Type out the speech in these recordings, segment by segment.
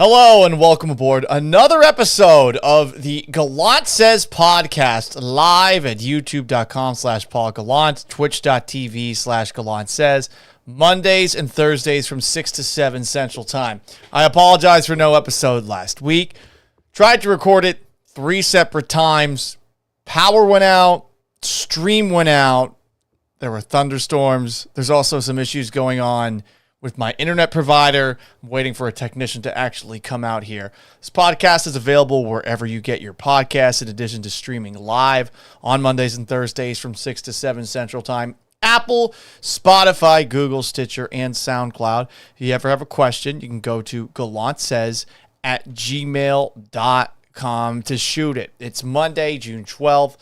Hello and welcome aboard another episode of the Gallant Says podcast live at youtube.com/Paul Gallant, twitch.tv/Gallant Says, Mondays and Thursdays from 6 to 7 Central Time. I apologize for no episode last week. Tried to record it 3 separate times. Power went out, stream went out. There were thunderstorms. There's also some issues going on with my internet provider. I'm waiting for a technician to actually come out here. This podcast is available wherever you get your podcasts, in addition to streaming live on Mondays and Thursdays from 6 to 7 Central Time. Apple, Spotify, Google, Stitcher, and SoundCloud. If you ever have a question, you can go to gallantsays@gmail.com to shoot it. It's Monday, June 12th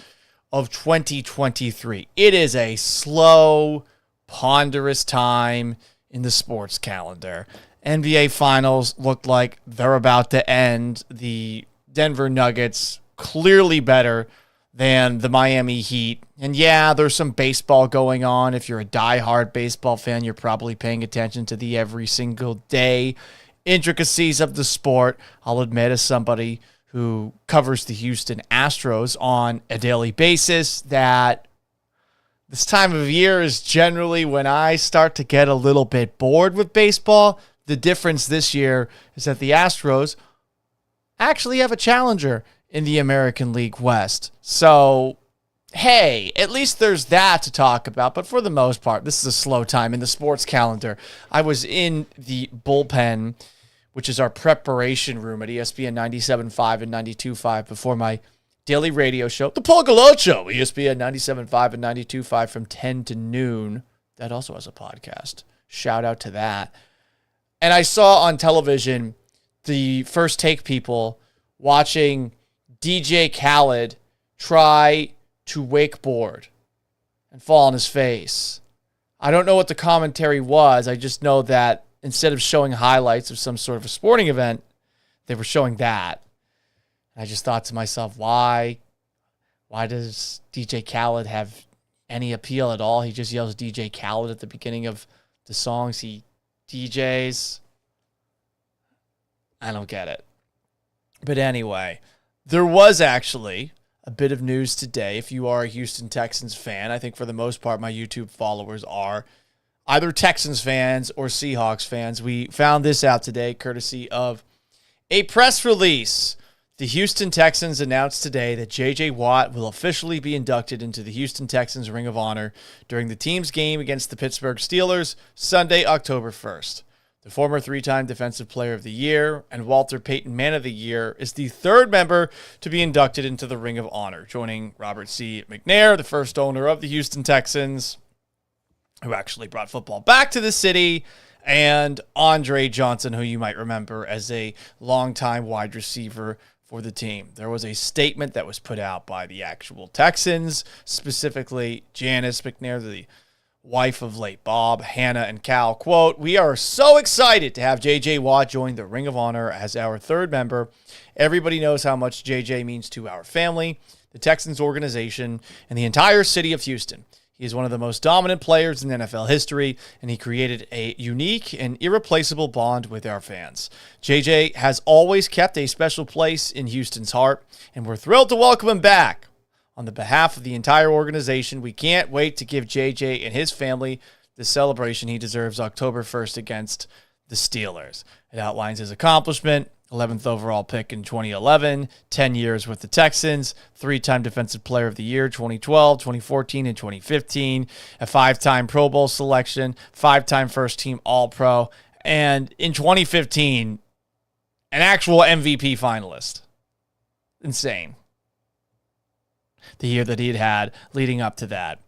of 2023. It is a slow, ponderous time in the sports calendar. NBA Finals look like they're about to end. The Denver Nuggets clearly better than the Miami Heat. And yeah, there's some baseball going on. If you're a diehard baseball fan, you're probably paying attention to the every single day intricacies of the sport. I'll admit, as somebody who covers the Houston Astros on a daily basis, that this time of year is generally when I start to get a little bit bored with baseball. The difference this year is that the Astros actually have a challenger in the American League West. So, hey, at least there's that to talk about. But for the most part, this is a slow time in the sports calendar. I was in the bullpen, which is our preparation room at ESPN 97.5 and 92.5 before my daily radio show, The Paul Gallant Show, ESPN 97.5 and 92.5 from 10 to noon. That also has a podcast. Shout out to that. And I saw on television the First Take people watching DJ Khaled try to wakeboard and fall on his face. I don't know what the commentary was. I just know that instead of showing highlights of some sort of a sporting event, they were showing that. I just thought to myself, why does DJ Khaled have any appeal at all? He just yells DJ Khaled at the beginning of the songs he DJs. I don't get it. But anyway, there was actually a bit of news today. If you are a Houston Texans fan, I think for the most part my YouTube followers are either Texans fans or Seahawks fans. We found this out today courtesy of a press release. The Houston Texans announced today that J.J. Watt will officially be inducted into the Houston Texans Ring of Honor during the team's game against the Pittsburgh Steelers, Sunday, October 1st. The former 3-time Defensive Player of the Year and Walter Payton Man of the Year is the third member to be inducted into the Ring of Honor, joining Robert C. McNair, the first owner of the Houston Texans, who actually brought football back to the city, and Andre Johnson, who you might remember as a longtime wide receiver for the team. There was a statement that was put out by the actual Texans, specifically Janice McNair, the wife of late Bob, Hannah, and Cal. Quote, "We are so excited to have J.J. Watt join the Ring of Honor as our third member. Everybody knows how much J.J. means to our family, the Texans organization, and the entire city of Houston. He is one of the most dominant players in NFL history, and he created a unique and irreplaceable bond with our fans. JJ has always kept a special place in Houston's heart, and we're thrilled to welcome him back. On the behalf of the entire organization, we can't wait to give JJ and his family the celebration he deserves October 1st against the Steelers." It outlines his accomplishment: 11th overall pick in 2011, 10 years with the Texans, 3-time Defensive Player of the Year, 2012, 2014, and 2015, a 5-time Pro Bowl selection, 5-time first-team All-Pro, and in 2015, an actual MVP finalist. Insane. The year that he'd had leading up to that.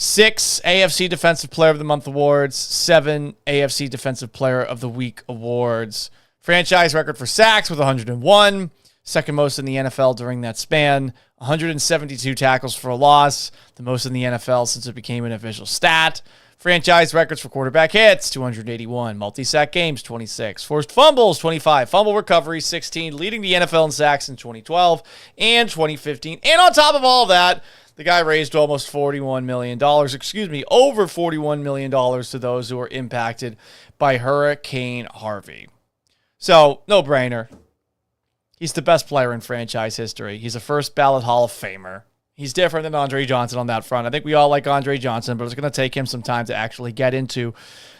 6 AFC Defensive Player of the Month awards, 7 AFC Defensive Player of the Week awards. Franchise record for sacks with 101, second most in the NFL during that span. 172 tackles for a loss, the most in the NFL since it became an official stat. Franchise records for quarterback hits, 281. Multi-sack games, 26. Forced fumbles, 25. Fumble recovery, 16. Leading the NFL in sacks in 2012 and 2015. And on top of all that, the guy raised almost $41 million, over $41 million to those who were impacted by Hurricane Harvey. So, no brainer. He's the best player in franchise history. He's a first ballot Hall of Famer. He's different than Andre Johnson on that front. I think we all like Andre Johnson, but it's going to take him some time to actually get into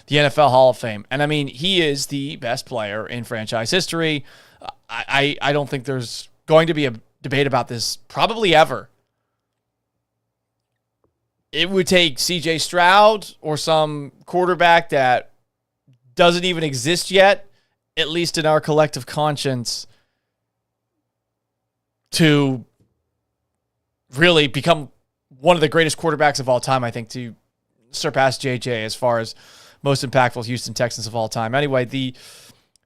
the NFL Hall of Fame. And I mean, he is the best player in franchise history. I don't think there's going to be a debate about this probably ever. It would take C.J. Stroud or some quarterback that doesn't even exist yet, at least in our collective conscience, to really become one of the greatest quarterbacks of all time, I think, to surpass J.J. as far as most impactful Houston Texans of all time. Anyway, the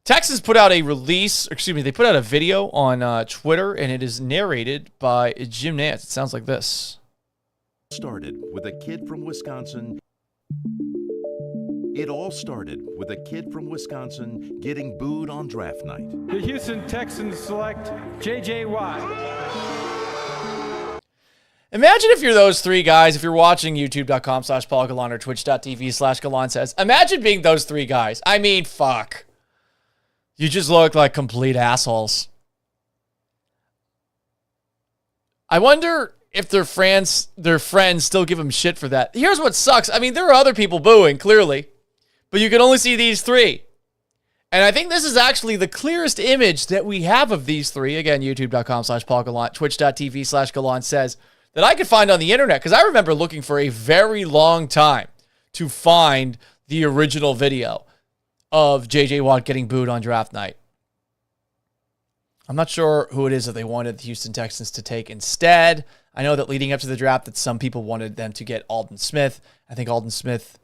Texans put out a they put out a video on Twitter, and it is narrated by Jim Nantz. It sounds like this. Started with a kid from Wisconsin. It all started with a kid from Wisconsin getting booed on draft night. The Houston Texans select J.J. Watt. Imagine if you're those three guys, if you're watching youtube.com/Paul Gallant or twitch.tv/Gallant Says. Imagine being those three guys. I mean, fuck. You just look like complete assholes. I wonder if their friends still give them shit for that. Here's what sucks. I mean, there are other people booing, clearly, but you can only see these three. And I think this is actually the clearest image that we have of these three. Again, youtube.com/Paul Gallant, twitch.tv/Gallant Says, that I could find on the internet, because I remember looking for a very long time to find the original video of J.J. Watt getting booed on draft night. I'm not sure who it is that they wanted the Houston Texans to take instead. I know that leading up to the draft that some people wanted them to get Aldon Smith. I think Aldon Smith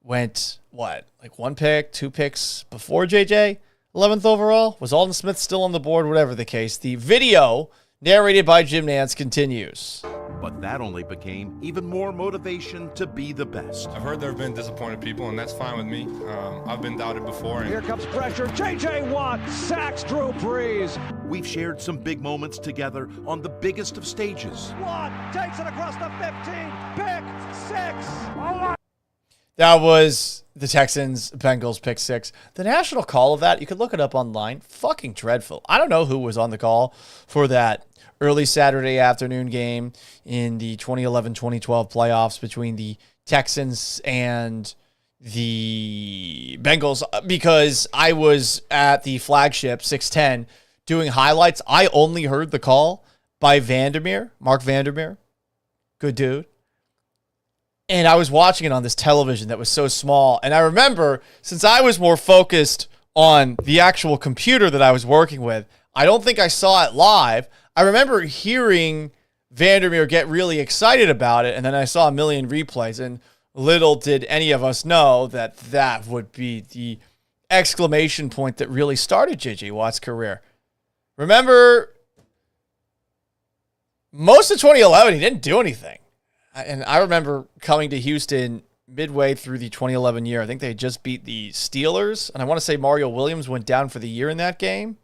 went, like 1 pick, 2 picks before JJ, 11th overall? Was Aldon Smith still on the board? Whatever the case. The video, narrated by Jim Nantz, continues. But that only became even more motivation to be the best. I've heard there have been disappointed people, and that's fine with me. I've been doubted before. Here comes pressure. J.J. Watt sacks Drew Brees. We've shared some big moments together on the biggest of stages. Watt takes it across the 15. Pick 6. That was the Texans-Bengals pick 6. The national call of that, you could look it up online. Fucking dreadful. I don't know who was on the call for that early Saturday afternoon game in the 2011-2012 playoffs between the Texans and the Bengals, because I was at the flagship 610 doing highlights. I only heard the call by Mark Vandermeer. Good dude. And I was watching it on this television that was so small. And I remember, since I was more focused on the actual computer that I was working with, I don't think I saw it live. I remember hearing Vandermeer get really excited about it, and then I saw a million replays, and little did any of us know that that would be the exclamation point that really started J.J. Watt's career. Remember, most of 2011, he didn't do anything. And I remember coming to Houston midway through the 2011 year. I think they had just beat the Steelers, and I want to say Mario Williams went down for the year in that game.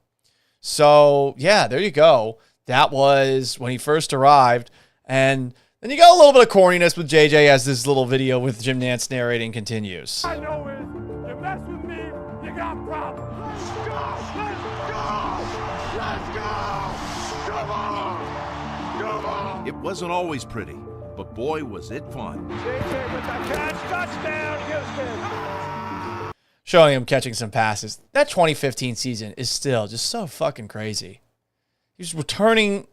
So, yeah, there you go. That was when he first arrived. And then you got a little bit of corniness with JJ as this little video with Jim Nantz narrating continues. I know is, you mess with me, you got problems. Let's go! Let's go! Let's go! Come on! Come on! It wasn't always pretty, but boy, was it fun. JJ with the catch, touchdown, Houston! Showing him catching some passes. That 2015 season is still just so fucking crazy. He was returning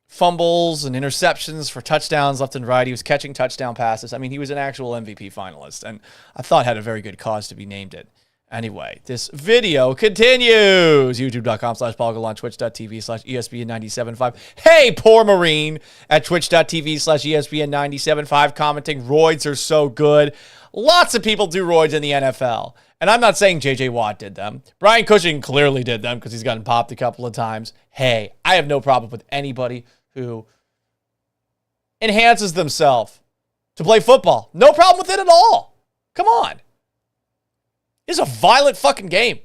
fumbles and interceptions for touchdowns left and right. He was catching touchdown passes. I mean, he was an actual MVP finalist, and I thought had a very good cause to be named it. Anyway, this video continues. YouTube.com/Paul Gallant, Twitch.tv/ESPN975. Hey, poor Marine at Twitch.tv/ESPN975 commenting, roids are so good. Lots of people do roids in the NFL. And I'm not saying J.J. Watt did them. Brian Cushing clearly did them because he's gotten popped a couple of times. Hey, I have no problem with anybody who enhances themselves to play football. No problem with it at all. Come on. It's a violent fucking game. You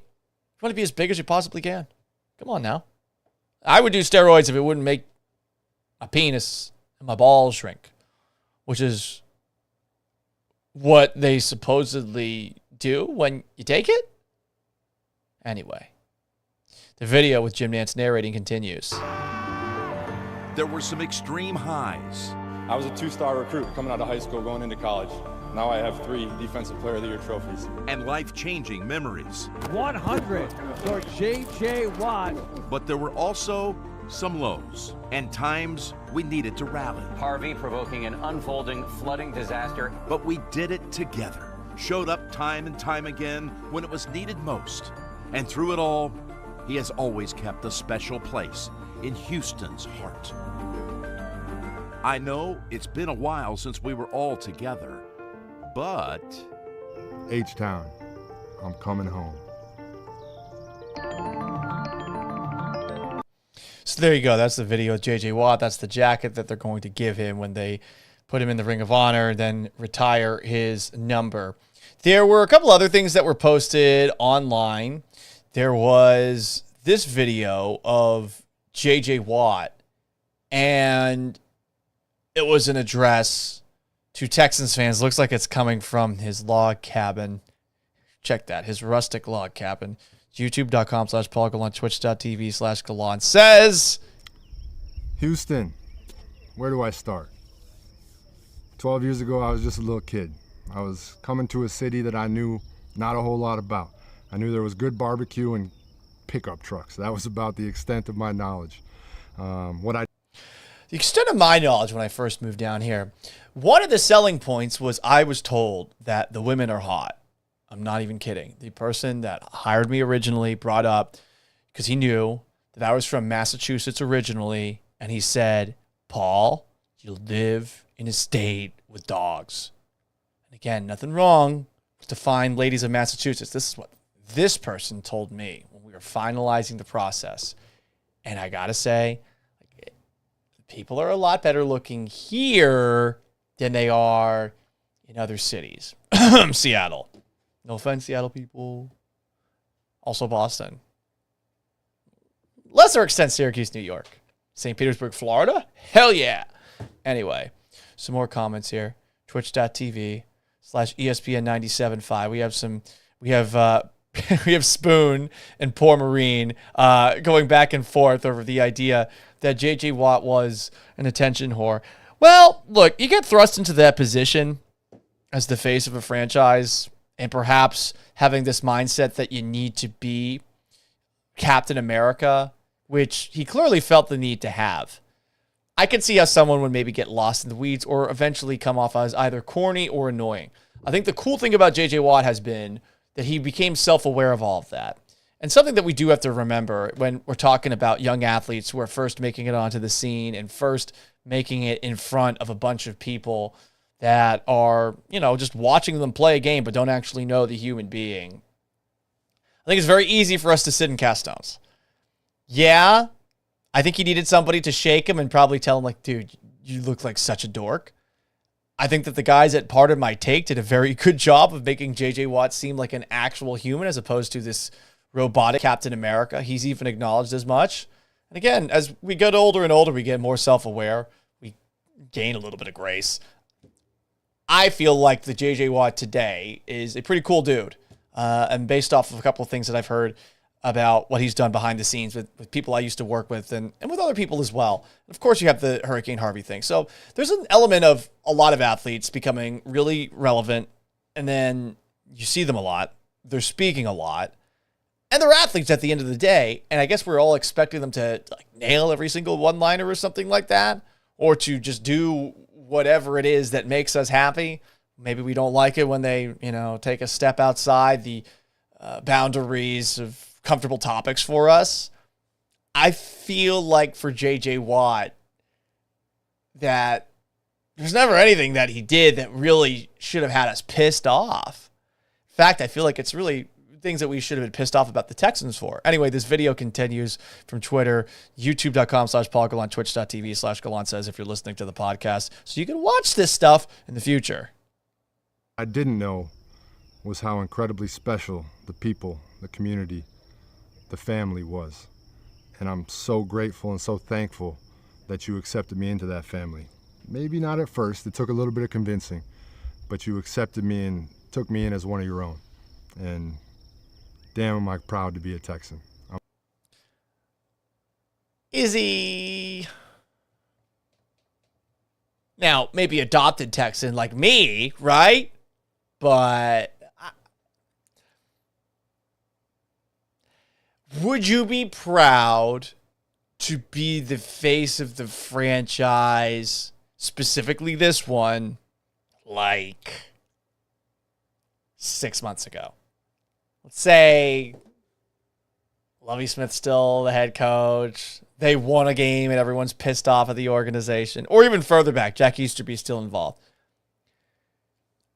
want to be as big as you possibly can. Come on now. I would do steroids if it wouldn't make my penis and my balls shrink, which is what they supposedly do when you take it. Anyway, The video with Jim Nantz narrating continues. There were some extreme highs. I was a 2-star recruit coming out of high school going into college. Now I have 3 Defensive Player of the Year trophies. And life-changing memories. 100 for J.J. Watt. But there were also some lows and times we needed to rally. Harvey provoking an unfolding flooding disaster. But we did it together. Showed up time and time again when it was needed most. And through it all, he has always kept a special place in Houston's heart. I know it's been a while since we were all together, but... H-Town, I'm coming home. So there you go. That's the video of J.J. Watt. That's the jacket that they're going to give him when they put him in the Ring of Honor, then retire his number. There were a couple other things that were posted online. There was this video of J.J. Watt, and it was an address to Texans fans. Looks like it's coming from his log cabin. Check that, his rustic log cabin. YouTube.com/Paul Gallant, Twitch.tv/Gallant Says. Houston, where do I start? 12 years ago, I was just a little kid. I was coming to a city that I knew not a whole lot about. I knew there was good barbecue and pickup trucks. That was about the extent of my knowledge. The extent of my knowledge when I first moved down here, one of the selling points was I was told that the women are hot. I'm not even kidding. The person that hired me originally brought up, because he knew that I was from Massachusetts originally, and he said, Paul, you live in a state with dogs. And again, nothing wrong to find ladies of Massachusetts. This is what this person told me when we were finalizing the process. And I got to say, people are a lot better looking here than they are in other cities. Seattle. No offense, Seattle people. Also Boston. Lesser extent, Syracuse, New York. St. Petersburg, Florida? Hell yeah. Anyway, some more comments here. Twitch.tv/ESPN975. We have Spoon and Poor Marine going back and forth over the idea that J.J. Watt was an attention whore. Well, look, you get thrust into that position as the face of a franchise, and perhaps having this mindset that you need to be Captain America, which he clearly felt the need to have. I could see how someone would maybe get lost in the weeds or eventually come off as either corny or annoying. I think the cool thing about J.J. Watt has been that he became self-aware of all of that. And something that we do have to remember when we're talking about young athletes who are first making it onto the scene and first making it in front of a bunch of people that are, just watching them play a game but don't actually know the human being. I think it's very easy for us to sit and cast stones. Yeah, I think he needed somebody to shake him and probably tell him, like, dude, you look like such a dork. I think that the guys at Part of My Take did a very good job of making J.J. Watt seem like an actual human as opposed to this robotic Captain America. He's even acknowledged as much. And again, as we get older and older, we get more self-aware. We gain a little bit of grace. I feel like the J.J. Watt today is a pretty cool dude. And based off of a couple of things that I've heard about what he's done behind the scenes with people I used to work with and with other people as well. And of course, you have the Hurricane Harvey thing. So there's an element of a lot of athletes becoming really relevant, and then you see them a lot. They're speaking a lot. And they're athletes at the end of the day. And I guess we're all expecting them to nail every single one-liner or something like that, or to just do whatever it is that makes us happy. Maybe we don't like it when they, take a step outside the boundaries of comfortable topics for us. I feel like for J.J. Watt that there's never anything that he did that really should have had us pissed off. In fact, I feel like it's really things that we should have been pissed off about the Texans for. Anyway, this video continues from Twitter, youtube.com/Paul Gallant, twitch.tv/Gallant Says if you're listening to the podcast. So you can watch this stuff in the future. I didn't know was how incredibly special the people, the community, the family was. And I'm so grateful and so thankful that you accepted me into that family. Maybe not at first, it took a little bit of convincing, but you accepted me and took me in as one of your own. And damn, am I proud to be a Texan. Is he now maybe adopted Texan like me, right? But would you be proud to be the face of the franchise, specifically this one, like 6 months ago? Let's say Lovie Smith's still the head coach. They won a game and everyone's pissed off at the organization. Or even further back, Jack Easterby's still involved.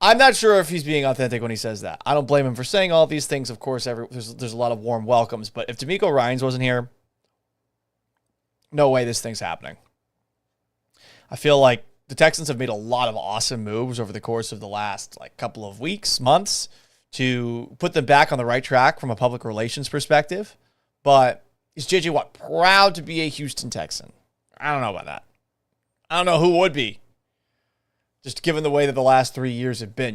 I'm not sure if he's being authentic when he says that. I don't blame him for saying all these things. Of course, there's a lot of warm welcomes. But if D'Amico Ryans wasn't here, no way this thing's happening. I feel like the Texans have made a lot of awesome moves over the course of the last couple of weeks, months, to put them back on the right track from a public relations perspective. But is J.J. Watt proud to be a Houston Texan? I don't know about that. I don't know who would be. Just given the way that the last 3 years have been,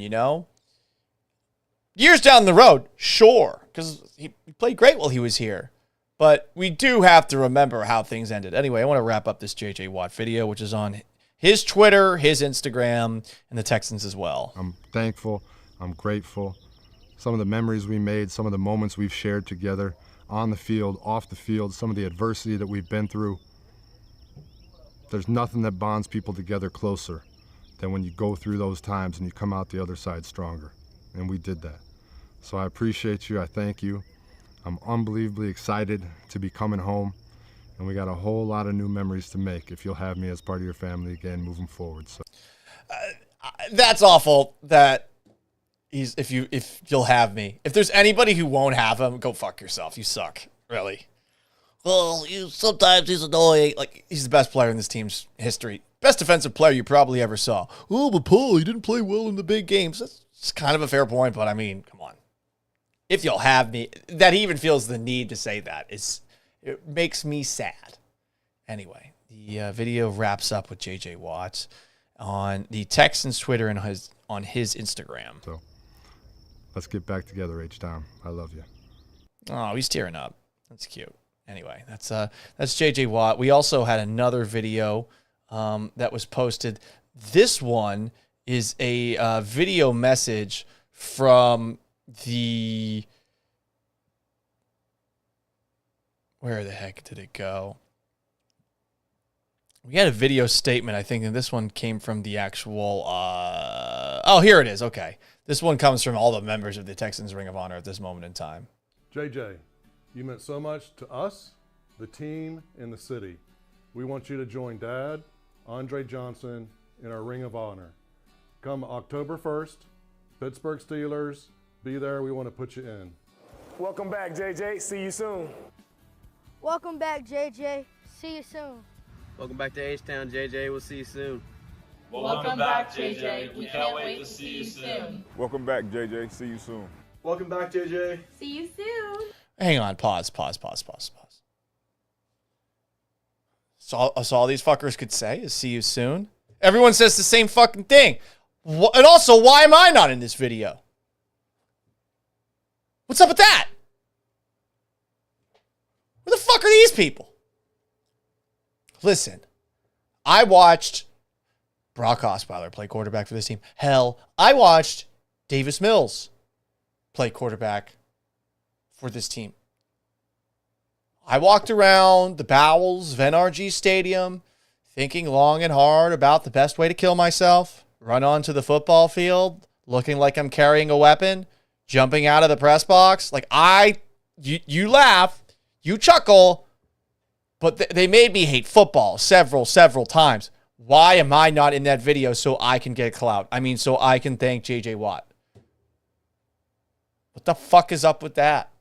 Years down the road, sure, because he played great while he was here. But we do have to remember how things ended. Anyway, I want to wrap up this J.J. Watt video, which is on his Twitter, his Instagram, and the Texans as well. I'm thankful. I'm grateful. Some of the memories we made, some of the moments we've shared together on the field, off the field, some of the adversity that we've been through. There's nothing that bonds people together closer than when you go through those times and you come out the other side stronger. And we did that. So I appreciate you. I thank you. I'm unbelievably excited to be coming home. And we got a whole lot of new memories to make if you'll have me as part of your family again moving forward. So that's awful that if you'll have me. If there's anybody who won't have him, go fuck yourself. You suck. Really. Well, sometimes he's annoying. He's the best player in this team's history. Best defensive player you probably ever saw. Oh, but Paul, he didn't play well in the big games. That's kind of a fair point, but I mean, come on. If you'll have me, that he even feels the need to say that it makes me sad. Anyway, the video wraps up with J.J. Watt on the Texans Twitter and on his Instagram. So let's get back together, H-Town. I love you. Oh, he's tearing up. That's cute. Anyway, that's J.J. Watt. We also had another video that was posted. This one is a video message from where the heck did it go? We had a video statement, I think, and this one came from the actual, oh, here it is. Okay. This one comes from all the members of the Texans Ring of Honor at this moment in time. JJ, you meant so much to us, the team, and the city. We want you to join Dad, Andre Johnson, in our Ring of Honor. Come October 1st, Pittsburgh Steelers, be there. We want to put you in. Welcome back, JJ. See you soon. Welcome back, JJ. See you soon. Welcome back to H-Town, JJ. We'll see you soon. Welcome back, JJ. We can't wait to see you soon. Welcome back, JJ. See you soon. Welcome back, JJ. See you soon. Hang on. Pause. So all these fuckers could say is see you soon. Everyone says the same fucking thing. And also, why am I not in this video? What's up with that? Who the fuck are these people? Listen, I watched Brock Osweiler play quarterback for this team. Hell, I watched Davis Mills play quarterback for this team. I walked around the bowels of NRG Stadium thinking long and hard about the best way to kill myself, run onto the football field looking like I'm carrying a weapon, jumping out of the press box. You laugh, you chuckle, but they made me hate football several times. Why am I not in that video so I can get clout? I mean, so I can thank J.J. Watt. What the fuck is up with that?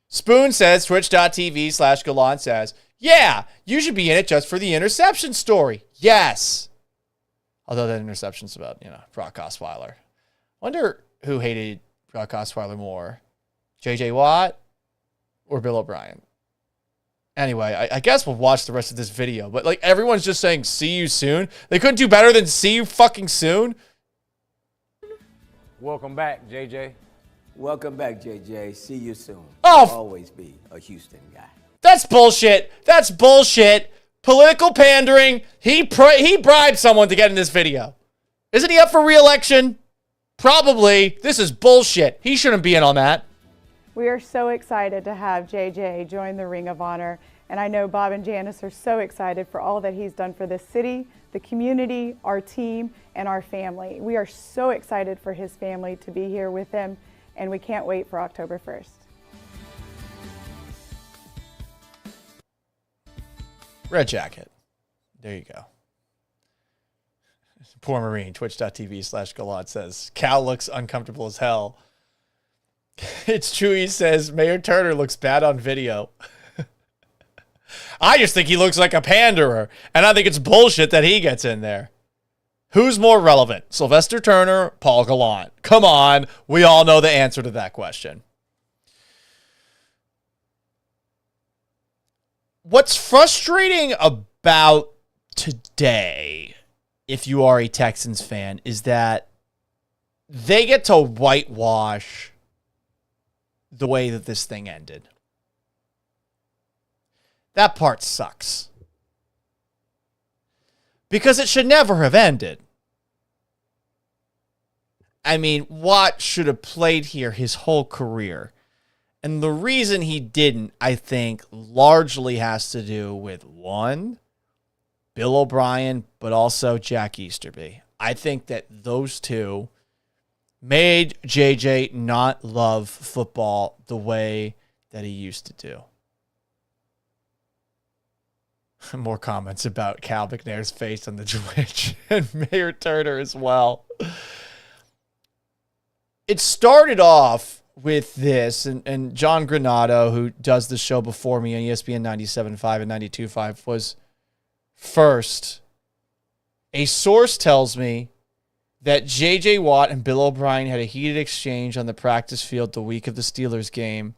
Spoon says, twitch.tv/Gallant Says, yeah, you should be in it just for the interception story. Yes. Although that interception's about, Brock Osweiler. Wonder who hated Brock Osweiler more, J.J. Watt or Bill O'Brien. Anyway, I guess we'll watch the rest of this video. But everyone's just saying, see you soon. They couldn't do better than see you fucking soon. Welcome back, JJ. Welcome back, JJ. See you soon. Oh, I'll always be a Houston guy. That's bullshit. That's bullshit. Political pandering. He bribed someone to get in this video. Isn't he up for re-election? Probably. This is bullshit. He shouldn't be in on that. We are so excited to have JJ join the Ring of Honor, and I know Bob and Janice are so excited for all that he's done for this city, the community, our team, and our family. We are so excited for his family to be here with him, and we can't wait for October 1st. Red jacket. There you go. Poor Marine, twitch.tv/Gallant says, Cal looks uncomfortable as hell. It's true, he says, Mayor Turner looks bad on video. I just think he looks like a panderer, and I think it's bullshit that he gets in there. Who's more relevant, Sylvester Turner, Paul Gallant? Come on, we all know the answer to that question. What's frustrating about today, if you are a Texans fan, is that they get to whitewash the way that this thing ended. That part sucks. Because it should never have ended. I mean, Watt should have played here his whole career. And the reason he didn't, I think, largely has to do with, one, Bill O'Brien, but also Jack Easterby. I think that those two made JJ not love football the way that he used to do. More comments about Cal McNair's face on the Twitch and Mayor Turner as well. It started off with this, and John Granato, who does the show before me on ESPN 97.5 and 92.5, was first. A source tells me that J.J. Watt and Bill O'Brien had a heated exchange on the practice field the week of the Steelers game,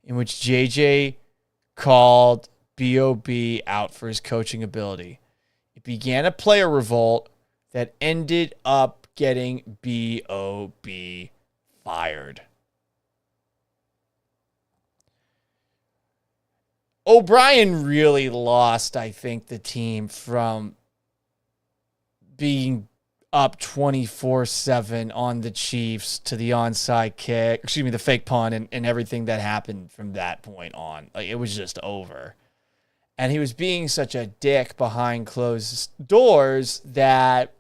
in which J.J. called B.O.B. out for his coaching ability. It began a player revolt that ended up getting B.O.B. fired. O'Brien really lost, I think, the team from being up 24-7 on the Chiefs to the onside kick, the fake punt and everything that happened from that point on. Like, it was just over. And he was being such a dick behind closed doors that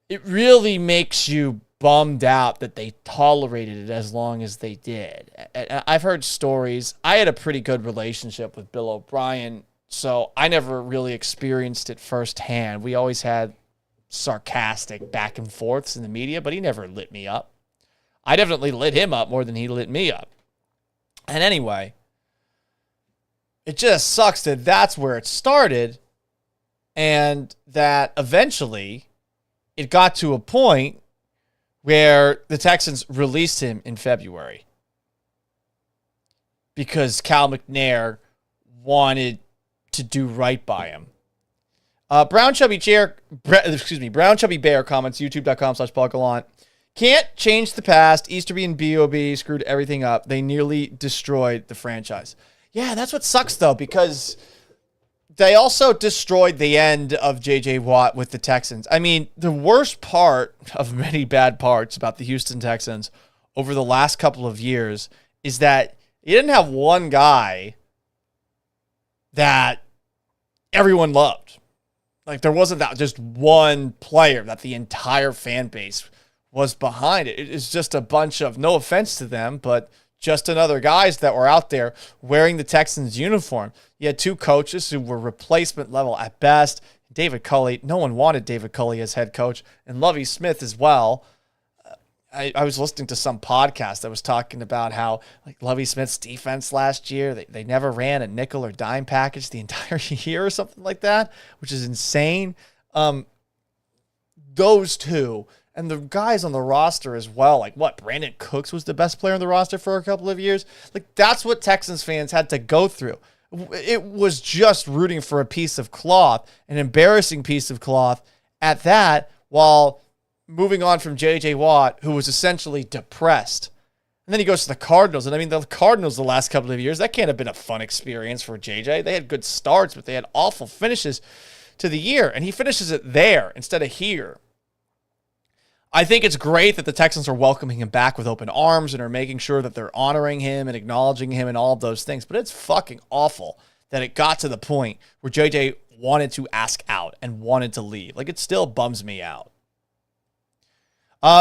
it really makes you bummed out that they tolerated it as long as they did. I've heard stories. I had a pretty good relationship with Bill O'Brien, so I never really experienced it firsthand. We always had sarcastic back and forths in the media, but he never lit me up. I definitely lit him up more than he lit me up. And anyway, it just sucks that that's where it started, and that eventually it got to a point where the Texans released him in February because Cal McNair wanted to do right by him. Brown Chubby Bear comments, youtube.com/Paul Gallant. Can't change the past. Easterby and B.O.B. screwed everything up. They nearly destroyed the franchise. Yeah, that's what sucks, though, because they also destroyed the end of J.J. Watt with the Texans. I mean, the worst part of many bad parts about the Houston Texans over the last couple of years is that you didn't have one guy that everyone loved. Like, there wasn't that just one player that the entire fan base was behind it. It's just a bunch of, no offense to them, but just another guys that were out there wearing the Texans uniform. You had two coaches who were replacement level at best. David Culley, no one wanted David Culley as head coach, and Lovie Smith as well. I was listening to some podcast that was talking about how, like, Lovie Smith's defense last year, they never ran a nickel or dime package the entire year or something like that, which is insane. Those two, and the guys on the roster as well, like what, Brandon Cooks was the best player on the roster for a couple of years. Like, that's what Texans fans had to go through. It was just rooting for a piece of cloth, an embarrassing piece of cloth at that, while moving on from J.J. Watt, who was essentially depressed. And then he goes to the Cardinals. And I mean, the Cardinals the last couple of years, that can't have been a fun experience for JJ. They had good starts, but they had awful finishes to the year. And he finishes it there instead of here. I think it's great that the Texans are welcoming him back with open arms and are making sure that they're honoring him and acknowledging him and all of those things. But it's fucking awful that it got to the point where JJ wanted to ask out and wanted to leave. Like, it still bums me out.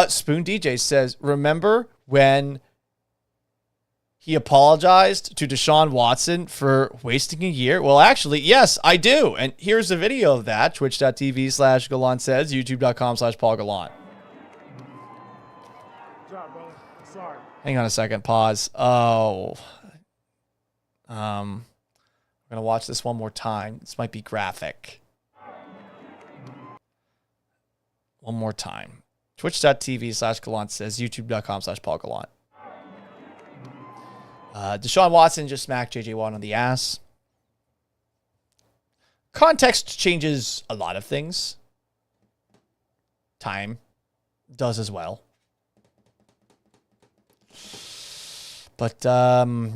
Spoon DJ says, remember when he apologized to Deshaun Watson for wasting a year? Well, actually, yes, I do. And here's a video of that. Twitch.tv/Gallant Says, YouTube.com/Paul Gallant. Good job, brother. Sorry. Hang on a second. Pause. Oh. I'm going to watch this one more time. This might be graphic. One more time. Twitch.tv/Gallant Says, YouTube.com/Paul Gallant. Deshaun Watson just smacked J.J. Watt on the ass. Context changes a lot of things. Time does as well. But,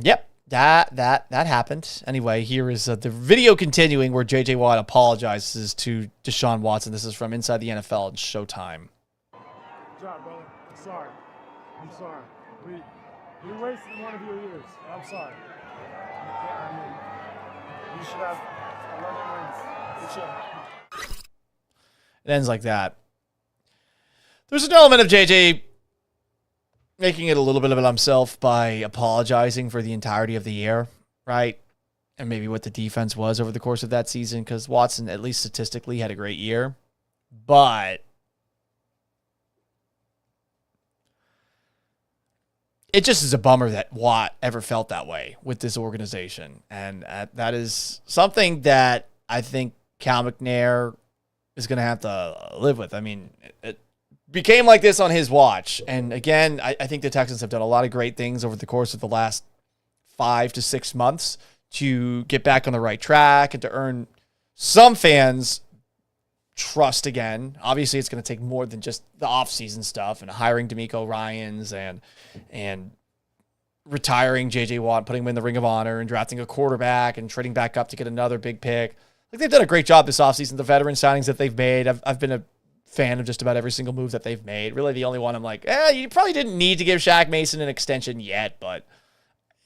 yep, that happened. Anyway, here is the video continuing where J.J. Watt apologizes to Deshaun Watson. This is from Inside the NFL and Showtime. Good job, brother. I'm sorry. I'm sorry. We wasted one of your years. I'm sorry. I mean, you should have 11 wins. You should. It ends like that. There's an element of JJ making it a little bit of it himself by apologizing for the entirety of the year, right? And maybe what the defense was over the course of that season, because Watson, at least statistically, had a great year. But it just is a bummer that Watt ever felt that way with this organization. And that is something that I think Cal McNair is going to have to live with. I mean, it became like this on his watch. And again, I think the Texans have done a lot of great things over the course of the last 5 to 6 months to get back on the right track and to earn some fans' trust again. Obviously, it's going to take more than just the offseason stuff and hiring DeMeco Ryans and retiring J.J. Watt, putting him in the Ring of Honor and drafting a quarterback and trading back up to get another big pick. Like, they've done a great job this offseason. The veteran signings that they've made, I've been a fan of just about every single move that they've made. Really, the only one I'm like, you probably didn't need to give Shaq Mason an extension yet, but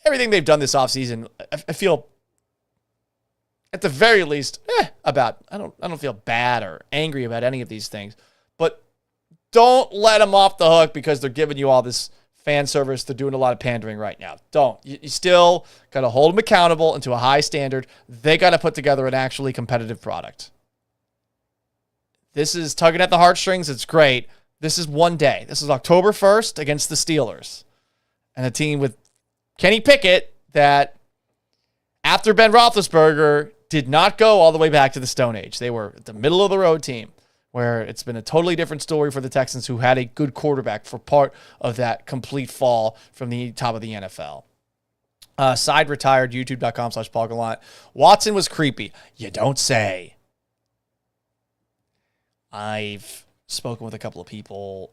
everything they've done this offseason, I feel at the very least about. I don't feel bad or angry about any of these things, but don't let them off the hook because they're giving you all this fan service. They're doing a lot of pandering right now. Don't. You still got to hold them accountable and to a high standard. They got to put together an actually competitive product. This is tugging at the heartstrings. It's great. This is one day. This is October 1st against the Steelers. And a team with Kenny Pickett that, after Ben Roethlisberger, did not go all the way back to the Stone Age. They were the middle of the road team where it's been a totally different story for the Texans, who had a good quarterback for part of that complete fall from the top of the NFL. Side retired, youtube.com/Paul Gallant. Watson was creepy. You don't say. I've spoken with a couple of people,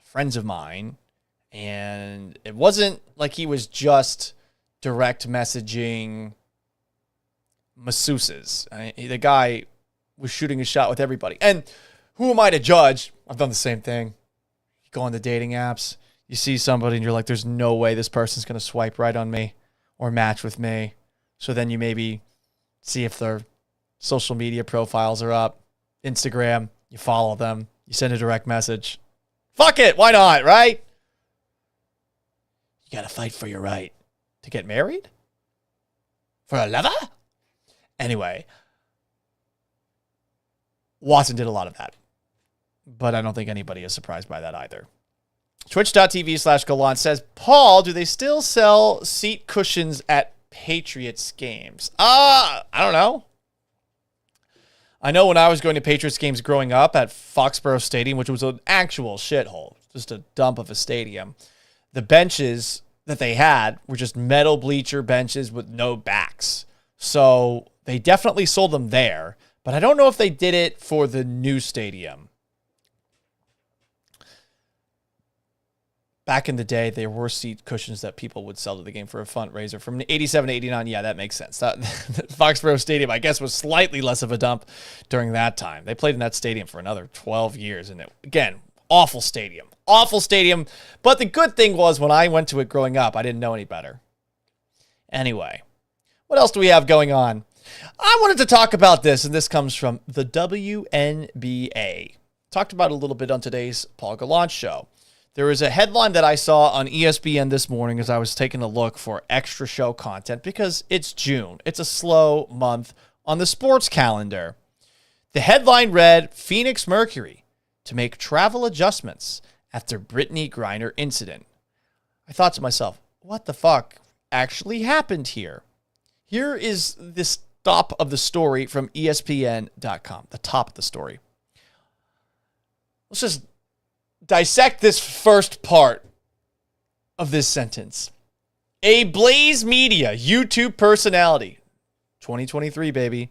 friends of mine, and it wasn't like he was just direct messaging masseuses. The guy was shooting a shot with everybody. And who am I to judge? I've done the same thing. You go on the dating apps, you see somebody and you're like, there's no way this person's going to swipe right on me or match with me. So then you maybe see if their social media profiles are up. Instagram, you follow them, you send a direct message. Fuck it, why not, right? You got to fight for your right to get married? For a lover? Anyway, Watson did a lot of that, but I don't think anybody is surprised by that either. Twitch.tv/Gallant Says, Paul, do they still sell seat cushions at Patriots games? I don't know. I know when I was going to Patriots games growing up at Foxborough Stadium, which was an actual shithole, just a dump of a stadium, the benches that they had were just metal bleacher benches with no backs. So they definitely sold them there, but I don't know if they did it for the new stadium. back in the day, there were seat cushions that people would sell to the game for a fundraiser. From 87 to 89, yeah, that makes sense. Foxborough Stadium, I guess, was slightly less of a dump during that time. They played in that stadium for another 12 years. And again, awful stadium. Awful stadium. But the good thing was when I went to it growing up, I didn't know any better. Anyway, what else do we have going on? I wanted to talk about this, and this comes from the WNBA. Talked about it a little bit on today's Paul Gallant show. There was a headline that I saw on ESPN this morning as I was taking a look for extra show content because it's June. It's a slow month on the sports calendar. The headline read, Phoenix Mercury to make travel adjustments after Brittany Griner incident. I thought to myself, what the fuck actually happened here? Here is this top of the story from ESPN.com, the top of the story. Let's just dissect this first part of this sentence. A Blaze Media YouTube personality, 2023, baby,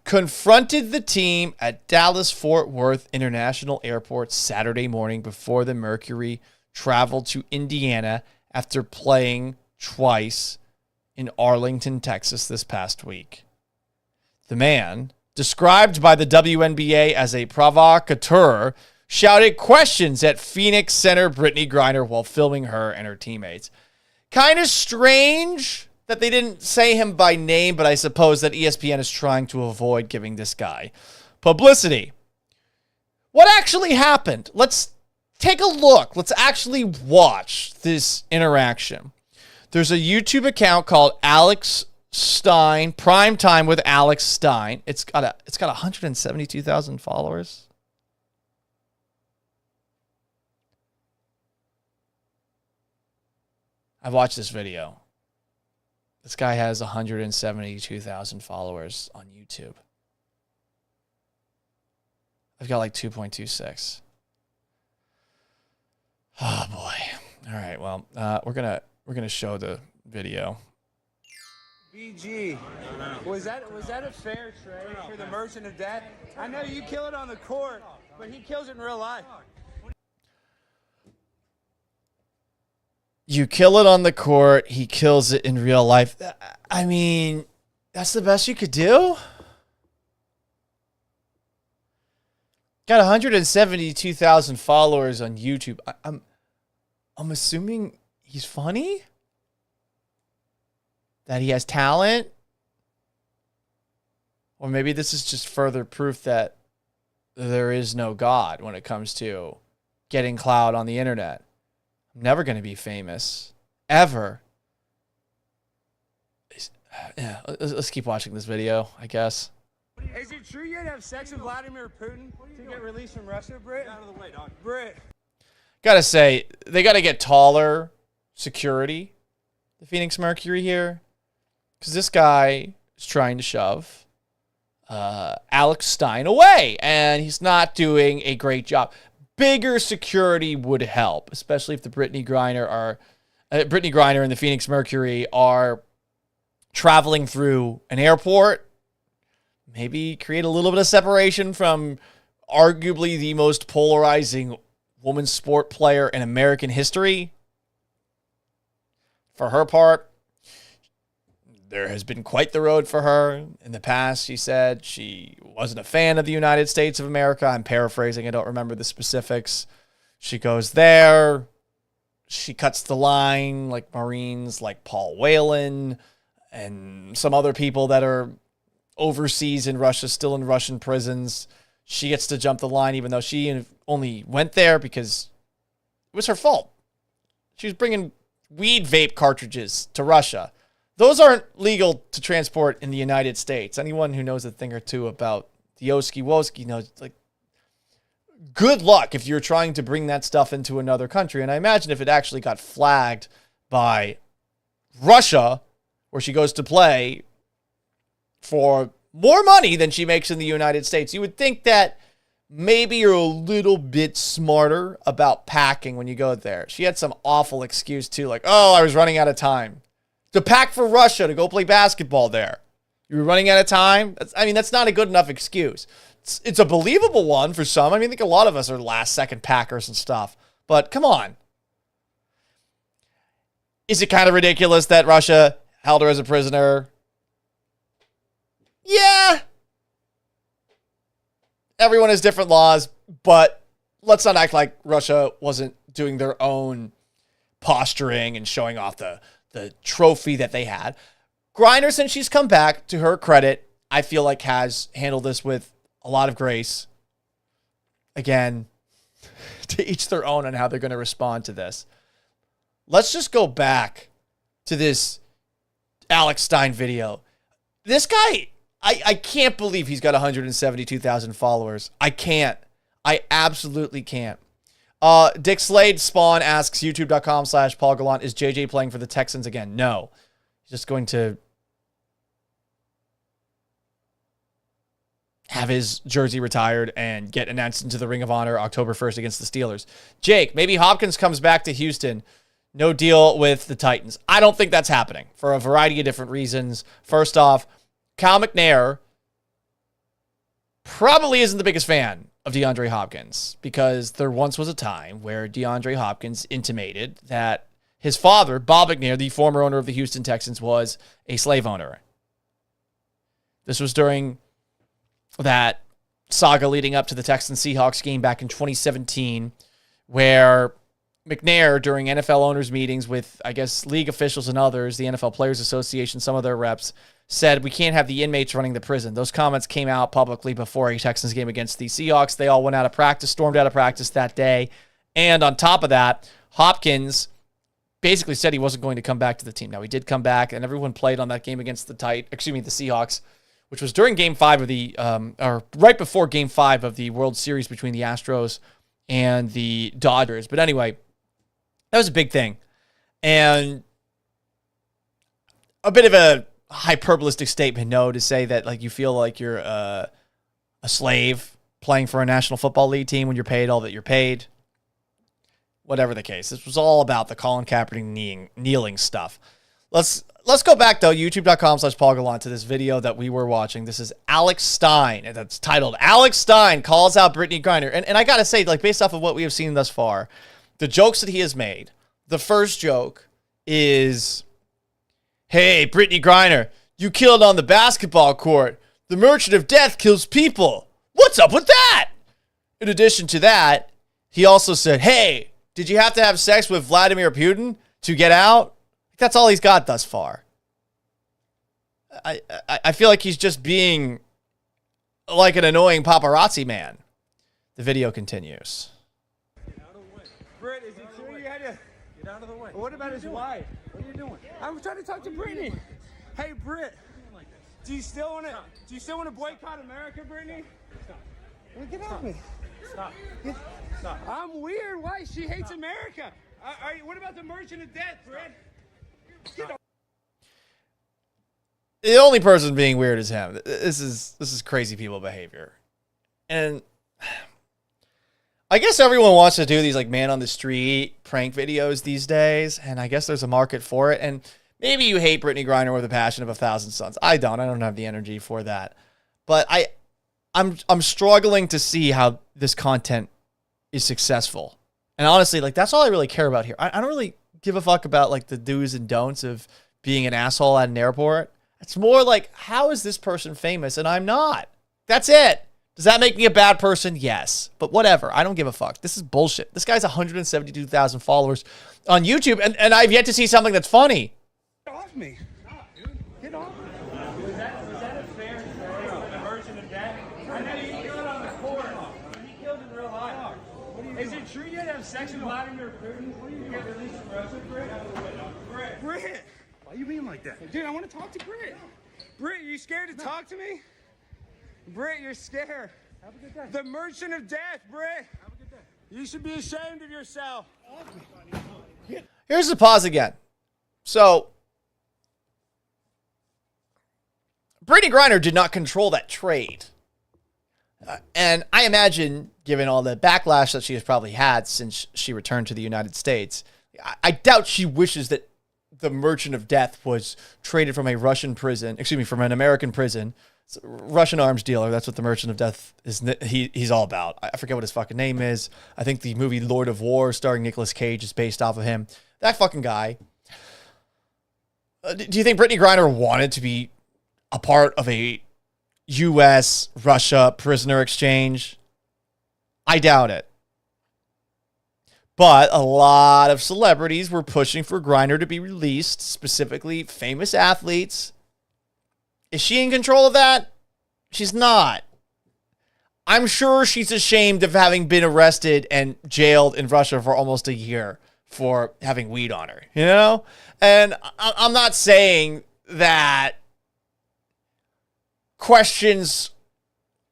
confronted the team at Dallas-Fort Worth International Airport Saturday morning before the Mercury traveled to Indiana after playing twice in Arlington, Texas this past week. The man, described by the WNBA as a provocateur, shouted questions at Phoenix center Brittany Griner while filming her and her teammates. Kind of strange that they didn't say him by name, but I suppose that ESPN is trying to avoid giving this guy publicity. What actually happened? Let's take a look. Let's actually watch this interaction. There's a YouTube account called Alex Stein, Prime Time with Alex Stein. It's got 172,000 followers. I've watched this video. This guy has 172,000 followers on YouTube. I've got like 2.26. Oh boy. All right. Well, we're gonna show the video. BG, was that a fair trade for the Merchant of Death? I know you kill it on the court, but he kills it in real life. You kill it on the court, he kills it in real life. I mean, that's the best you could do? Got 172,000 followers on YouTube. I'm assuming he's funny? That he has talent? Or maybe this is just further proof that there is no God when it comes to getting clout on the internet. I'm never going to be famous. Ever. Yeah, let's keep watching this video, I guess. Is it true you'd have sex with Vladimir Putin to get released from Russia, Britt? Out of the way, dog. Britt. Gotta say, they gotta get taller security, the Phoenix Mercury here. Because this guy is trying to shove Alex Stein away, and he's not doing a great job. Bigger security would help, especially if the Brittany Griner and the Phoenix Mercury are traveling through an airport. Maybe create a little bit of separation from arguably the most polarizing women's sport player in American history. For her part, there has been quite the road for her. In the past, she said she wasn't a fan of the United States of America. I'm paraphrasing. I don't remember the specifics. She goes there. She cuts the line like Marines like Paul Whelan and some other people that are overseas in Russia, still in Russian prisons. She gets to jump the line even though she only went there because it was her fault. She was bringing weed vape cartridges to Russia. Those aren't legal to transport in the United States. Anyone who knows a thing or two about the Oski-Woski knows, like, good luck if you're trying to bring that stuff into another country. And I imagine if it actually got flagged by Russia, where she goes to play for more money than she makes in the United States, you would think that maybe you're a little bit smarter about packing when you go there. She had some awful excuse too, like, oh, I was running out of time. To pack for Russia to go play basketball there. You were running out of time? That's not a good enough excuse. It's a believable one for some. I think a lot of us are last-second packers and stuff. But come on. Is it kind of ridiculous that Russia held her as a prisoner? Yeah. Everyone has different laws, but let's not act like Russia wasn't doing their own posturing and showing off the trophy that they had. Griner, since she's come back, to her credit, I feel like has handled this with a lot of grace. Again, to each their own on how they're going to respond to this. Let's just go back to this Alex Stein video. This guy, I can't believe he's got 172,000 followers. I can't. I absolutely can't. Dick Slade Spawn asks, youtube.com/Paul Gallant, is JJ playing for the Texans again? No. He's just going to have his jersey retired and get announced into the Ring of Honor October 1st against the Steelers. Jake, maybe Hopkins comes back to Houston. No deal with the Titans. I don't think that's happening for a variety of different reasons. First off, Cal McNair probably isn't the biggest fan of DeAndre Hopkins because there once was a time where DeAndre Hopkins intimated that his father, Bob McNair, the former owner of the Houston Texans, was a slave owner. This was during that saga leading up to the Texans-Seahawks game back in 2017, where McNair, during NFL owners' meetings with, I guess, league officials and others, the NFL Players Association, some of their reps, said, we can't have the inmates running the prison. Those comments came out publicly before a Texans game against the Seahawks. They all went out of practice, stormed out of practice that day. And on top of that, Hopkins basically said he wasn't going to come back to the team. Now, he did come back, and everyone played on that game against the Seahawks, which was during Game 5 of the, or right before Game 5 of the World Series between the Astros and the Dodgers. But anyway, that was a big thing. And a bit of a hyperbolistic statement, no, to say that like you feel like you're a slave playing for a National Football League team when you're paid all that you're paid. Whatever the case. This was all about the Colin Kaepernick kneeling stuff. Let's go back, though, youtube.com/Paul Gallant, to this video that we were watching. This is Alex Stein, and that's titled, Alex Stein Calls Out Brittany Griner. And I got to say, like, based off of what we have seen thus far, the jokes that he has made, the first joke is, hey, Brittany Griner, you killed on the basketball court. The Merchant of Death kills people. What's up with that? In addition to that, he also said, hey, did you have to have sex with Vladimir Putin to get out? That's all he's got thus far. I feel like he's just being like an annoying paparazzi man. The video continues. Britt, is it true you had to get out of the way? What about his wife? What are you doing? I'm trying to talk to Brittany. Hey, Britt, do you still want to boycott America, Brittany? Stop. Well, get off me. Stop. Stop. I'm weird. Why? She hates America. What about the Merchant of Death, Britt? The only person being weird is him. This is crazy people behavior. And I guess everyone wants to do these like man on the street prank videos these days, and I guess there's a market for it. And maybe you hate Brittany Griner with a passion of 1,000 suns. I don't have the energy for that. But I'm struggling to see how this content is successful. And honestly, like that's all I really care about here. I don't really give a fuck about like the do's and don'ts of being an asshole at an airport. It's more like, how is this person famous and I'm not? That's it. Does that make me a bad person? Yes. But whatever. I don't give a fuck. This is bullshit. This guy's 172,000 followers on YouTube, and I've yet to see something that's funny. Get off me. Stop, dude. Get off me. Was that a fair trade for the Merchant of Death? I know you killed on the court. You killed in real life. Is it true you had to have sex with Vladimir Putin? What are you get released from Russia, Britt? Britt! Why are you being like that? Dude, I want to talk to Britt. Britt, you scared to talk to me? Britt, you're scared. Have a good day. The Merchant of Death, Britt. Have a good day. You should be ashamed of yourself. Here's the pause again. So, Brittany Griner did not control that trade. And I imagine, given all the backlash that she has probably had since she returned to the United States, I doubt she wishes that the Merchant of Death was traded from a Russian prison, from an American prison. It's a Russian arms dealer. That's what the Merchant of Death is. He's all about. I forget what his fucking name is. I think the movie Lord of War starring Nicolas Cage is based off of him. That fucking guy. Do you think Brittany Griner wanted to be a part of a U.S.-Russia prisoner exchange? I doubt it. But a lot of celebrities were pushing for Griner to be released, specifically famous athletes. Is she in control of that? She's not. I'm sure she's ashamed of having been arrested and jailed in Russia for almost a year for having weed on her, you know? And I'm not saying that questions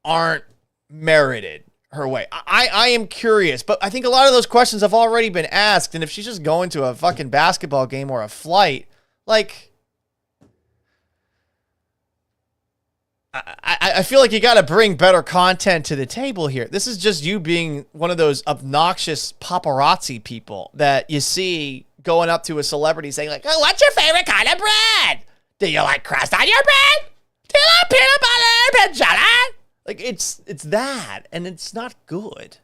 aren't merited her way. I am curious, but I think a lot of those questions have already been asked. And if she's just going to a fucking basketball game or a flight, like, I feel like you got to bring better content to the table here. This is just you being one of those obnoxious paparazzi people that you see going up to a celebrity saying like, oh, what's your favorite kind of bread? Do you like crust on your bread? Do you like peanut butter and jelly? Like, it's that, and it's not good.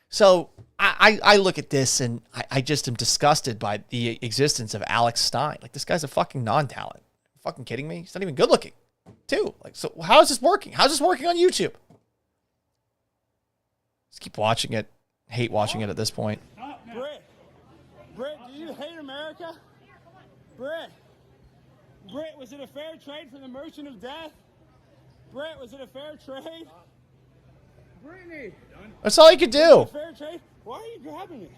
So I look at this, and I just am disgusted by the existence of Alex Stein. Like, this guy's a fucking non-talent. Fucking kidding me? He's not even good looking, too. Like, so how is this working? How's this working on YouTube? Just keep watching it. Hate watching it at this point. Britt, do you hate America? Britt, was it a fair trade for the merchant of death? Britt, was it a fair trade? Brittany! That's all you could do. A fair trade? Why are you grabbing me?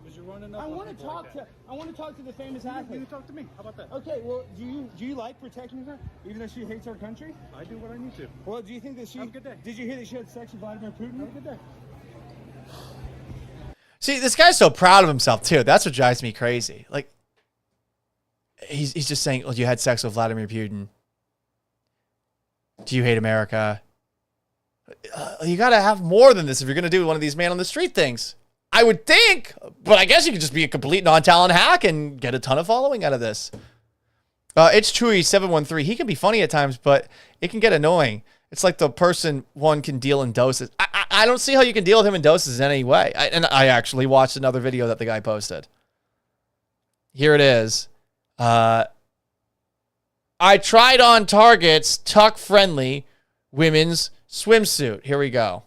Because you're running up. I want to talk to the famous athlete. You talk to me. How about that? Okay. Well, do you like protecting her, even though she hates our country? I do what I need to. Well, do you think that she? Have a good day. Did you hear that she had sex with Vladimir Putin? Have a good day. See, this guy's so proud of himself too. That's what drives me crazy. Like, he's just saying, "Well, you had sex with Vladimir Putin. Do you hate America?" You got to have more than this if you're going to do one of these man on the street things. I would think, but I guess you could just be a complete non-talent hack and get a ton of following out of this. It's Chewy713. He can be funny at times, but it can get annoying. It's like the person one can deal in doses. I don't see how you can deal with him in doses in any way. And I actually watched another video that the guy posted. Here it is. I tried on Target's tuck-friendly women's swimsuit. Here we go.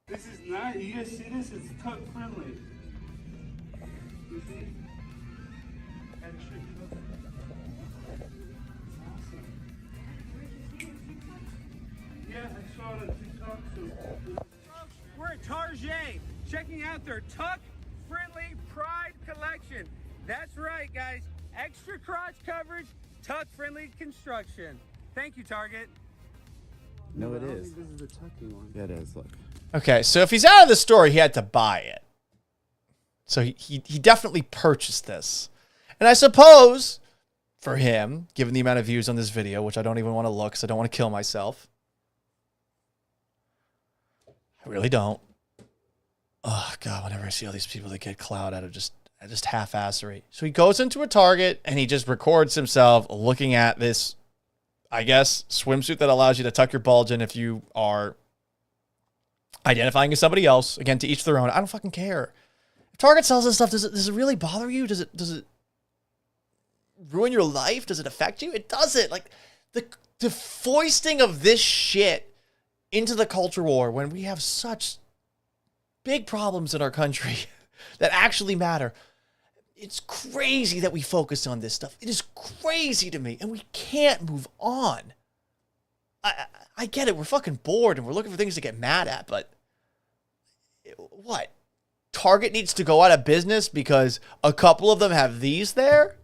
This is not. You guys see this? It's tuck friendly. You see? Yeah, I saw it on TikTok too. We're at Target, checking out their tuck friendly Pride collection. That's right, guys. Extra crotch coverage, tuck friendly construction. Thank you, Target. No, it is. This is the tucky one. Yeah, it is. Look. Okay, so if he's out of the store, he had to buy it. So he definitely purchased this. And I suppose for him, given the amount of views on this video, which I don't even want to look because I don't want to kill myself. I really don't. Oh, God, whenever I see all these people that get clout out of just half-assery. So he goes into a Target and he just records himself looking at this, I guess, swimsuit that allows you to tuck your bulge in if you are identifying as somebody else. Again, to each their own. I don't fucking care. If Target sells this stuff, does it really bother you? Does it ruin your life? Does it affect you? It doesn't. Like, the foisting of this shit into the culture war when we have such big problems in our country that actually matter. It's crazy that we focus on this stuff. It is crazy to me, and we can't move on. I get it. We're fucking bored, and we're looking for things to get mad at, but what? Target needs to go out of business because a couple of them have these there?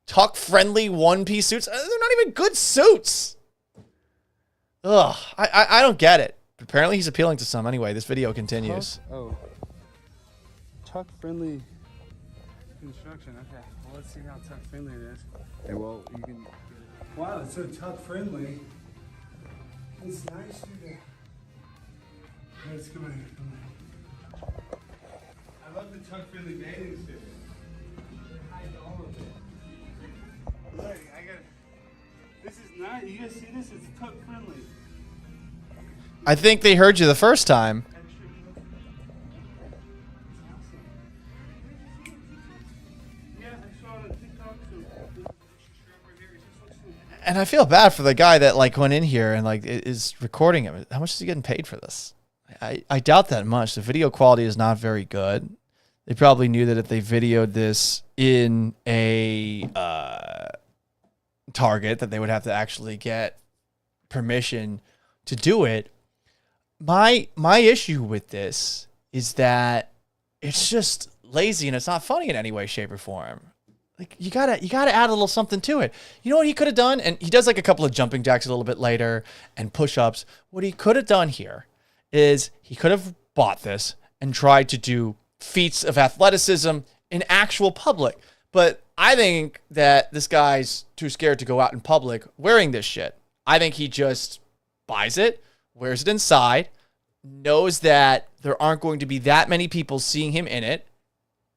Tuck-friendly one-piece suits? They're not even good suits. Ugh, I don't get it. Apparently he's appealing to some. Anyway, this video continues. Tuck-friendly construction. Okay, well, let's see how tuck-friendly it is. Hey, well, you can... Wow, it's so tuck-friendly. It's nice to do. Let's come here. I love the tuck-friendly bathing suit. Hide all of it. Look, this is nice. You guys see this? It's tuck-friendly. I think they heard you the first time. Yeah, I saw it on TikTok too. And I feel bad for the guy that like went in here and like is recording him. How much is he getting paid for this? I doubt that much. The video quality is not very good. They probably knew that if they videoed this in a Target, that they would have to actually get permission to do it. My issue with this is that it's just lazy and it's not funny in any way, shape, or form. Like you gotta add a little something to it. You know what he could have done? And he does like a couple of jumping jacks a little bit later and push-ups. What he could have done here is he could have bought this and tried to do feats of athleticism in actual public. But I think that this guy's too scared to go out in public wearing this shit. I think he just buys it, wears it inside, knows that there aren't going to be that many people seeing him in it,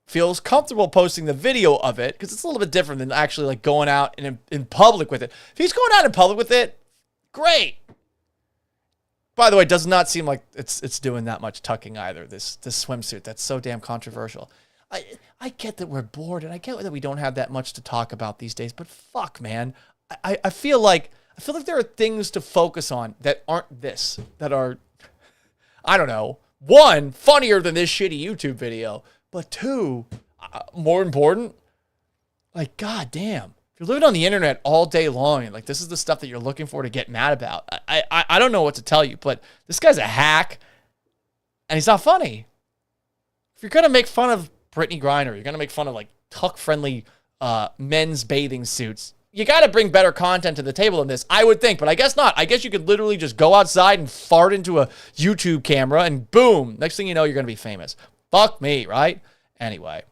feels comfortable posting the video of it because it's a little bit different than actually like going out in public with it. If he's going out in public with it, great. By the way, it does not seem like it's doing that much tucking either, this swimsuit. That's so damn controversial. I get that we're bored and I get that we don't have that much to talk about these days, but fuck, man. I feel like there are things to focus on that aren't this, that are, I don't know, one, funnier than this shitty YouTube video, but two, more important, like, goddamn, if you're living on the internet all day long and like this is the stuff that you're looking for to get mad about, I don't know what to tell you, but this guy's a hack and he's not funny. If you're going to make fun of Brittany Griner, you're going to make fun of like tuck-friendly men's bathing suits, you got to bring better content to the table than this, I would think, but I guess not. I guess you could literally just go outside and fart into a YouTube camera and boom, next thing you know, you're going to be famous. Fuck me, right? Anyway,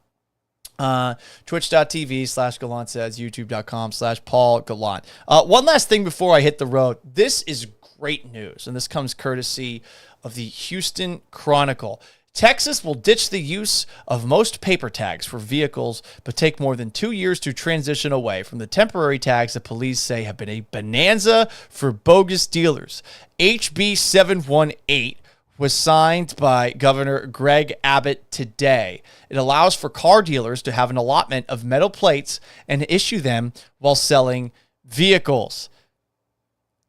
twitch.tv/Gallant Says, youtube.com/Paul Gallant. One last thing before I hit the road. This is great news, and this comes courtesy of the Houston Chronicle. Texas will ditch the use of most paper tags for vehicles, but take more than 2 years to transition away from the temporary tags that police say have been a bonanza for bogus dealers. HB 718 was signed by Governor Greg Abbott today. It allows for car dealers to have an allotment of metal plates and issue them while selling vehicles.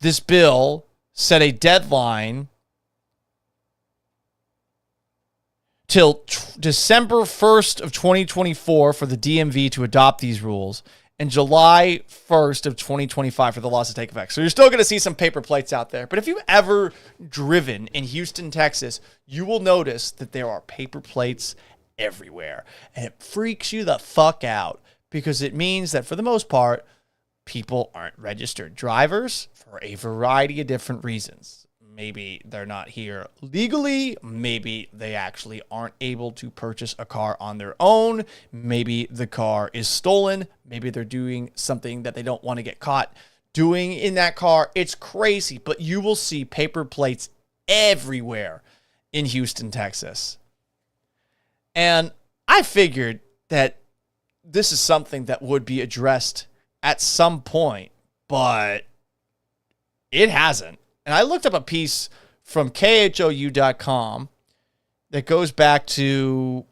This bill set a deadline till December 1st of 2024 for the DMV to adopt these rules, and July 1st of 2025 for the laws to take effect. So you're still going to see some paper plates out there. But if you've ever driven in Houston, Texas, you will notice that there are paper plates everywhere. And it freaks you the fuck out because it means that for the most part, people aren't registered drivers for a variety of different reasons. Maybe they're not here legally. Maybe they actually aren't able to purchase a car on their own. Maybe the car is stolen. Maybe they're doing something that they don't want to get caught doing in that car. It's crazy, but you will see paper plates everywhere in Houston, Texas. And I figured that this is something that would be addressed at some point, but it hasn't. And I looked up a piece from khou.com that goes back to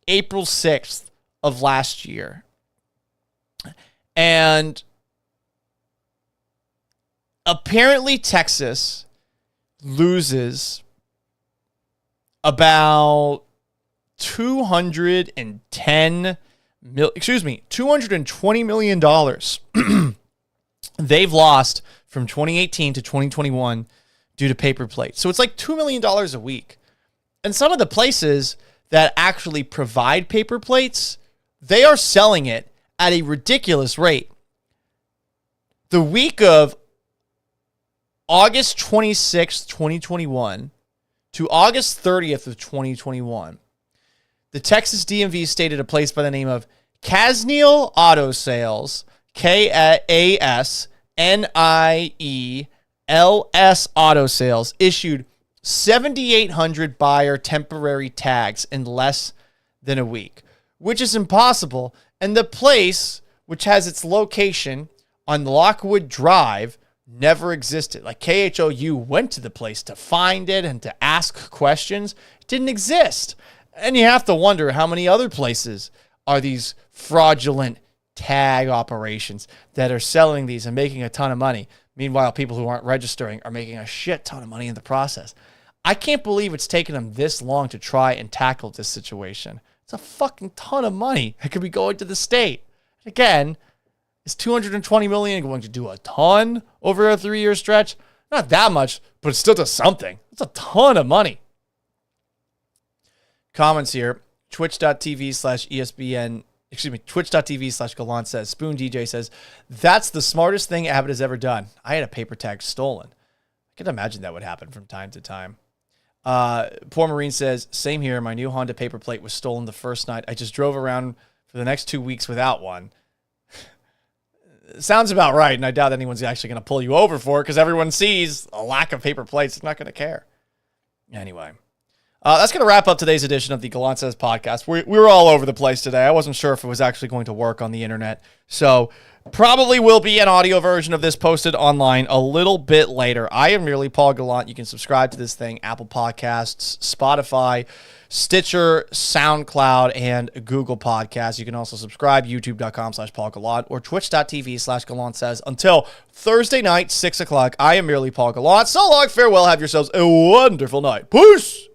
April 6th of last year. And apparently Texas loses about $220 million. They've lost from 2018 to 2021 due to paper plates. So it's like $2 million a week. And some of the places that actually provide paper plates, they are selling it at a ridiculous rate. The week of August 26th, 2021 to August 30th of 2021, the Texas DMV stated a place by the name of Kasniel Auto Sales, KASNIELS Auto Sales, issued 7,800 buyer temporary tags in less than a week, which is impossible. And the place, which has its location on Lockwood Drive, never existed. Like KHOU went to the place to find it and to ask questions. It didn't exist. And you have to wonder how many other places are these fraudulent tag operations that are selling these and making a ton of money. Meanwhile, people who aren't registering are making a shit ton of money in the process. I can't believe it's taken them this long to try and tackle this situation. It's a fucking ton of money that could be going to the state. Again, is $220 million going to do a ton over a 3-year stretch? Not that much, but it still does something. It's a ton of money. Comments here. Twitch.tv/ESPN. Twitch.tv/Gallant Says. Spoon DJ says, that's the smartest thing Abbott has ever done. I had a paper tag stolen. I can imagine that would happen from time to time. Poor Marine says, same here. My new Honda paper plate was stolen the first night. I just drove around for the next 2 weeks without one. Sounds about right, and I doubt anyone's actually going to pull you over for it because everyone sees a lack of paper plates. They're not going to care. Anyway, that's going to wrap up today's edition of the Gallant Says podcast. We were all over the place today. I wasn't sure if it was actually going to work on the internet, so probably will be an audio version of this posted online a little bit later. I am merely Paul Gallant. You can subscribe to this thing, Apple Podcasts, Spotify, Stitcher, SoundCloud, and Google Podcasts. You can also subscribe, youtube.com/Paul Gallant or twitch.tv/Gallant Says. Until Thursday night, 6 o'clock, I am merely Paul Gallant. So long, farewell, have yourselves a wonderful night. Peace!